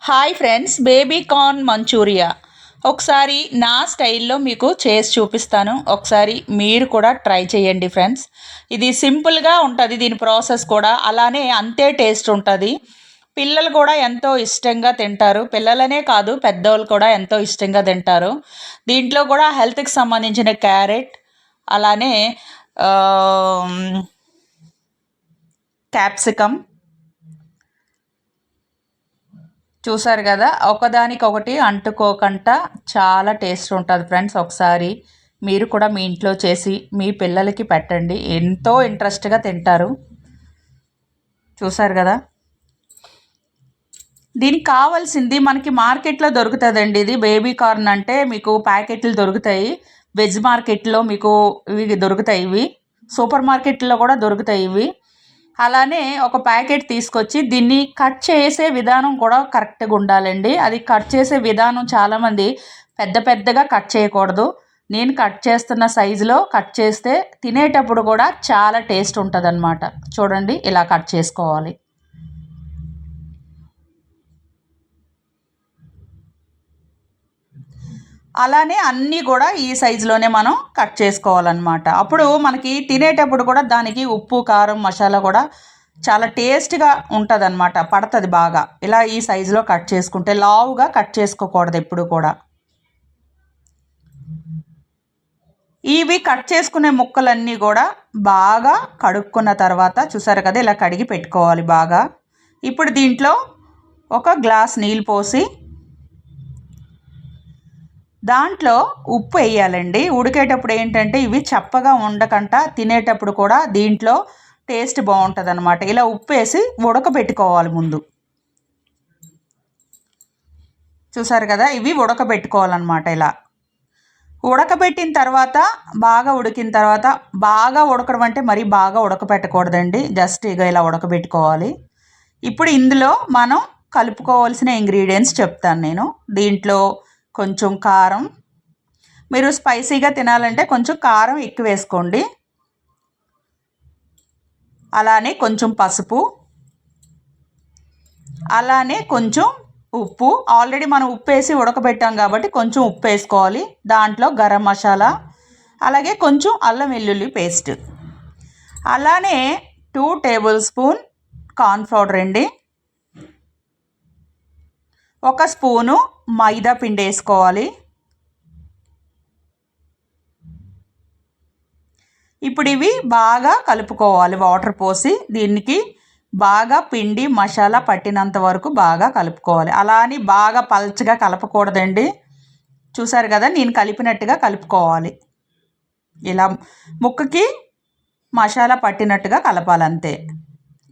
Hi friends, baby corn manchurian ఒకసారి నా స్టైల్లో మీకు చేసి చూపిస్తాను. ఒకసారి మీరు కూడా ట్రై చేయండి ఫ్రెండ్స్. ఇది సింపుల్గా ఉంటుంది, దీని ప్రాసెస్ కూడా అలానే అంతే టేస్ట్ ఉంటుంది. పిల్లలు కూడా ఎంతో ఇష్టంగా తింటారు. పిల్లలనే కాదు, పెద్దవాళ్ళు కూడా ఎంతో ఇష్టంగా తింటారు. దీంట్లో కూడా హెల్త్కి సంబంధించిన క్యారెట్, అలానే క్యాప్సికమ్ చూసారు కదా, ఒకదానికొకటి అంటుకోకుండా చాలా టేస్ట్ ఉంటుంది ఫ్రెండ్స్. ఒకసారి మీరు కూడా మీ ఇంట్లో చేసి మీ పిల్లలకి పెట్టండి, ఎంతో ఇంట్రెస్ట్గా తింటారు. చూసారు కదా, దీనికి కావాల్సింది మనకి మార్కెట్లో దొరుకుతుందండి. ఇది బేబీ కార్న్ అంటే మీకు ప్యాకెట్లు దొరుకుతాయి. వెజ్ మార్కెట్లో మీకు ఇవి దొరుకుతాయి, ఇవి సూపర్ మార్కెట్లో కూడా దొరుకుతాయి ఇవి. అలానే ఒక ప్యాకెట్ తీసుకొచ్చి దీన్ని కట్ చేసే విధానం కూడా కరెక్ట్గా ఉండాలండి. అది కట్ చేసే విధానం చాలామంది పెద్ద పెద్దగా కట్ చేయకూడదు. నేను కట్ చేస్తున్న సైజులో కట్ చేస్తే తినేటప్పుడు కూడా చాలా టేస్ట్ ఉంటుంది అన్నమాట. చూడండి, ఇలా కట్ చేసుకోవాలి. అలానే అన్నీ కూడా ఈ సైజులోనే మనం కట్ చేసుకోవాలన్నమాట. అప్పుడు మనకి తినేటప్పుడు కూడా దానికి ఉప్పు, కారం, మసాలా కూడా చాలా టేస్ట్గా ఉంటుంది అన్నమాట, పడుతుంది బాగా. ఇలా ఈ సైజులో కట్ చేసుకుంటే, లావుగా కట్ చేసుకోకూడదు ఎప్పుడు కూడా. ఇవి కట్ చేసుకునే ముక్కలన్నీ కూడా బాగా కడుక్కున్న తర్వాత చూసారు కదా, ఇలా కడిగి పెట్టుకోవాలి బాగా. ఇప్పుడు దీంట్లో ఒక గ్లాస్ నీళ్ళు పోసి దాంట్లో ఉప్పు వేయాలండి. ఉడికేటప్పుడు ఏంటంటే ఇవి చప్పగా ఉండకుండా తినేటప్పుడు కూడా దీంట్లో టేస్ట్ బాగుంటుంది అనమాట. ఇలా ఉప్పు వేసి ఉడకబెట్టుకోవాలి ముందు. చూసారు కదా, ఇవి ఉడకబెట్టుకోవాలన్నమాట. ఇలా ఉడకబెట్టిన తర్వాత బాగా ఉడికిన తర్వాత, బాగా ఉడకడం అంటే మరీ బాగా ఉడకబెట్టకూడదండి, జస్ట్ ఇక ఇలా ఉడకబెట్టుకోవాలి. ఇప్పుడు ఇందులో మనం కలుపుకోవాల్సిన ఇంగ్రీడియంట్స్ చెప్తాను నేను. దీంట్లో కొంచెం కారం, మీరు స్పైసీగా తినాలంటే కొంచెం కారం ఎక్కువ వేసుకోండి. అలానే కొంచెం పసుపు, అలానే కొంచెం ఉప్పు. ఆల్రెడీ మనం ఉప్పు వేసి ఉడకబెట్టాం కాబట్టి కొంచెం ఉప్పు వేసుకోవాలి. దాంట్లో గరం మసాలా, అలాగే కొంచెం అల్లం వెల్లుల్లి పేస్ట్, అలానే 2 టేబుల్ స్పూన్ కార్న్ పౌడర్ అండి. 1 స్పూను మైదా పిండి వేసుకోవాలి. ఇప్పుడు ఇవి బాగా కలుపుకోవాలి వాటర్ పోసి. దీనికి బాగా పిండి మసాలా పట్టినంత వరకు బాగా కలుపుకోవాలి. అలా అని బాగా పల్చగా కలపకూడదండి. చూసారు కదా, నేను కలిపినట్టుగా కలుపుకోవాలి. ఇలా ముక్కకి మసాలా పట్టినట్టుగా కలపాలంతే.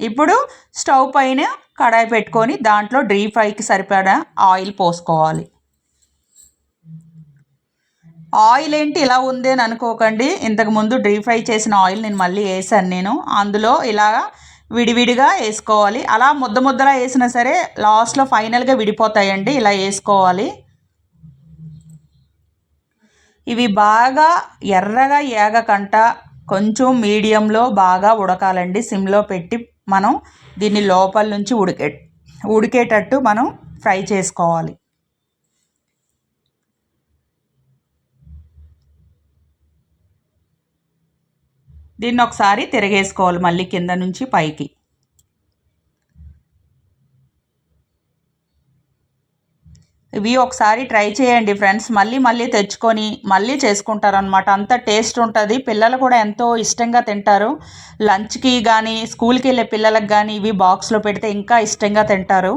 ఇప్పుడు స్టవ్ పైన కడాయి పెట్టుకొని దాంట్లో డీప్ ఫ్రైకి సరిపడా ఆయిల్ పోసుకోవాలి. ఆయిల్ ఏంటి ఇలా ఉంది అని అనుకోకండి, ఇంతకుముందు డీప్ ఫ్రై చేసిన ఆయిల్ నేను మళ్ళీ వేసాను నేను. అందులో ఇలా విడివిడిగా వేసుకోవాలి. అలా ముద్ద ముద్దలా వేసినా సరే లాస్ట్లో ఫైనల్గా విడిపోతాయండి, ఇలా వేసుకోవాలి. ఇవి బాగా ఎర్రగా ఏగకంట కొంచెం మీడియంలో బాగా ఉడకాలండి. సిమ్లో పెట్టి మనం దీన్ని లోపల నుంచి ఉడికేటట్టు మనం ఫ్రై చేసుకోవాలి. దీన్ని ఒకసారి తిరగేసుకోవాలి మళ్ళీ కింద నుంచి పైకి. ఇవి ఒకసారి ట్రై చేయండి ఫ్రెండ్స్, మళ్ళీ మళ్ళీ తెచ్చుకొని మళ్ళీ చేసుకుంటారనమాట. అంత టేస్ట్ ఉంటుంది. పిల్లలు కూడా ఎంతో ఇష్టంగా తింటారు. లంచ్కి కానీ స్కూల్కి వెళ్ళే పిల్లలకు కానీ ఇవి బాక్స్లో పెడితే ఇంకా ఇష్టంగా తింటారు.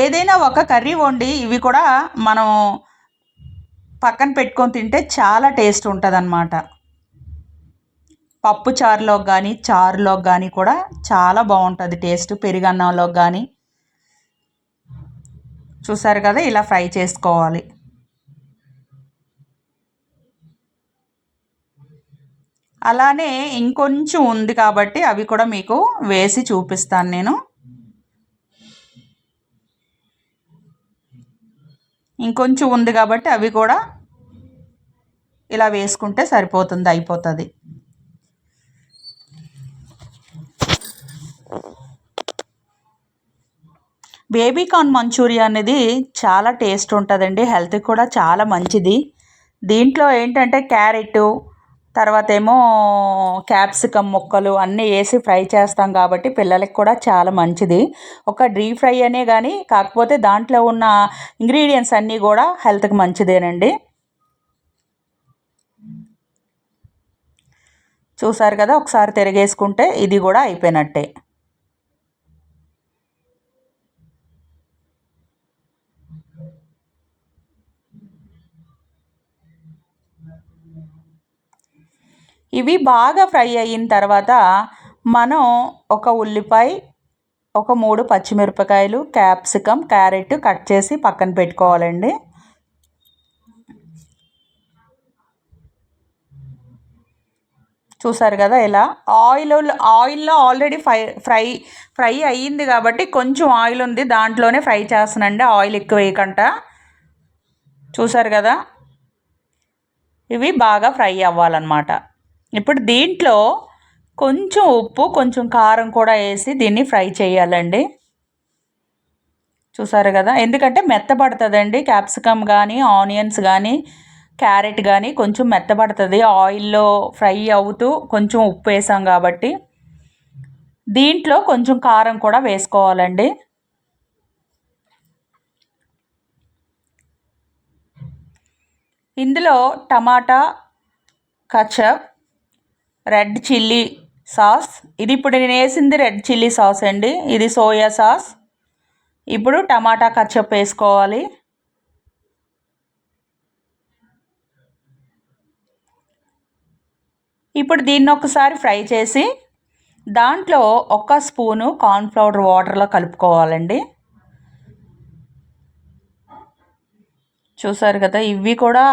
ఏదైనా ఒక కర్రీ వండి ఇవి కూడా మనం పక్కన పెట్టుకొని తింటే చాలా టేస్ట్ ఉంటుంది అన్నమాట. పప్పు చారులోకి కానీ చారులోకి కానీ కూడా చాలా బాగుంటుంది టేస్ట్, పెరుగన్నంలోకి కానీ. చూసారు కదా, ఇలా ఫ్రై చేసుకోవాలి. అలానే ఇంకొంచెం ఉంది కాబట్టి అవి కూడా మీకు వేసి చూపిస్తాను నేను. ఇంకొంచెం ఉంది కాబట్టి అవి కూడా ఇలా వేసుకుంటే సరిపోతుంది, అయిపోతుంది. బేబీ కార్న్ మంచూరియా అనేది చాలా టేస్ట్ ఉంటుందండి, హెల్త్కి కూడా చాలా మంచిది. దీంట్లో ఏంటంటే క్యారెట్, తర్వాత ఏమో క్యాప్సికమ్ ముక్కలు అన్నీ వేసి ఫ్రై చేస్తాం కాబట్టి పిల్లలకి కూడా చాలా మంచిది. ఒక డీప్ ఫ్రై అనే కానీ, కాకపోతే దాంట్లో ఉన్న ఇంగ్రీడియంట్స్ అన్నీ కూడా హెల్త్కి మంచిదేనండి. చూసారు కదా, ఒకసారి తిరిగేసుకుంటే ఇది కూడా అయిపోయినట్టే. ఇవి బాగా ఫ్రై అయిన తర్వాత మనం ఒక ఉల్లిపాయ, ఒక 3 పచ్చిమిరపకాయలు, క్యాప్సికమ్, క్యారెట్ కట్ చేసి పక్కన పెట్టుకోవాలండి. చూసారు కదా ఇలా ఆయిల్లో ఆల్రెడీ ఫ్రై అయ్యింది కాబట్టి కొంచెం ఆయిల్ ఉంది, దాంట్లోనే ఫ్రై చేస్తానండి, ఆయిల్ ఎక్కువ వేయకుండా. చూసారు కదా, ఇవి బాగా ఫ్రై అవ్వాలన్నమాట. ఇప్పుడు దీంట్లో కొంచెం ఉప్పు, కొంచెం కారం కూడా వేసి దీన్ని ఫ్రై చేయాలండి. చూసారు కదా, ఎందుకంటే మెత్తబడుతుందండి క్యాప్సికమ్ కానీ, ఆనియన్స్ కానీ, క్యారెట్ కానీ కొంచెం మెత్తబడుతుంది ఆయిల్లో ఫ్రై అవుతూ. కొంచెం ఉప్పు వేసాం కాబట్టి దీంట్లో కొంచెం కారం కూడా వేసుకోవాలండి. ఇందులో టమాటా కచప్, రెడ్ చిల్లీ సాస్, ఇది ఇప్పుడు నేను వేసింది రెడ్ చిల్లీ సాస్ అండి, ఇది సోయా సాస్. ఇప్పుడు టమాటా కచప్ వేసుకోవాలి. ఇప్పుడు దీన్ని ఒకసారి ఫ్రై చేసి దాంట్లో 1 స్పూను కార్న్‌ఫ్లవర్ వాటర్లో కలుపుకోవాలండి. చూసారు కదా, ఇవి కూడా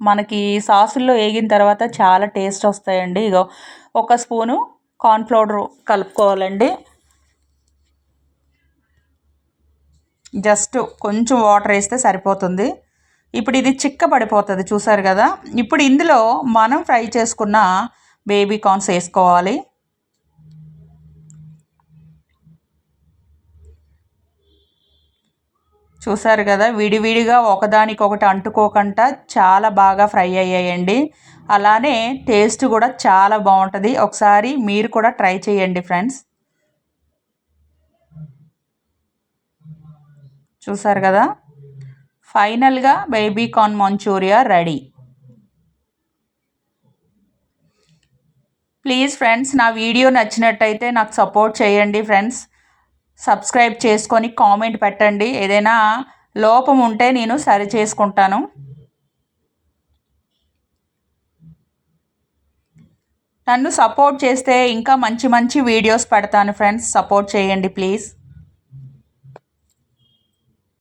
మనకి సాసుల్లో వేగిన తర్వాత చాలా టేస్ట్ వస్తాయండి. ఇగో 1 స్పూను కార్న్‌ఫ్లవర్ కలుపుకోవాలండి. జస్ట్ కొంచెం వాటర్ వేస్తే సరిపోతుంది. ఇప్పుడు ఇది చిక్కబడిపోతుంది, చూసారు కదా. ఇప్పుడు ఇందులో మనం ఫ్రై చేసుకున్న బేబీ కార్న్స్ వేసుకోవాలి. చూసారు కదా, విడివిడిగా ఒకదానికొకటి అంటుకోకుండా చాలా బాగా ఫ్రై అయ్యాయండి. అలానే టేస్ట్ కూడా చాలా బాగుంటుంది. ఒకసారి మీరు కూడా ట్రై చేయండి ఫ్రెండ్స్. చూసారు కదా, ఫైనల్గా baby corn manchurian ready. Please friends, నా వీడియో నచ్చినట్టయితే నాకు సపోర్ట్ చేయండి ఫ్రెండ్స్. సబ్స్క్రైబ్ చేసుకొని కామెంట్ పెట్టండి, ఏదైనా లోపం ఉంటే నేను సరి చేసుకుంటాను. నన్ను సపోర్ట్ చేస్తే ఇంకా మంచి మంచి వీడియోస్ పెడతాను ఫ్రెండ్స్. సపోర్ట్ చేయండి ప్లీజ్.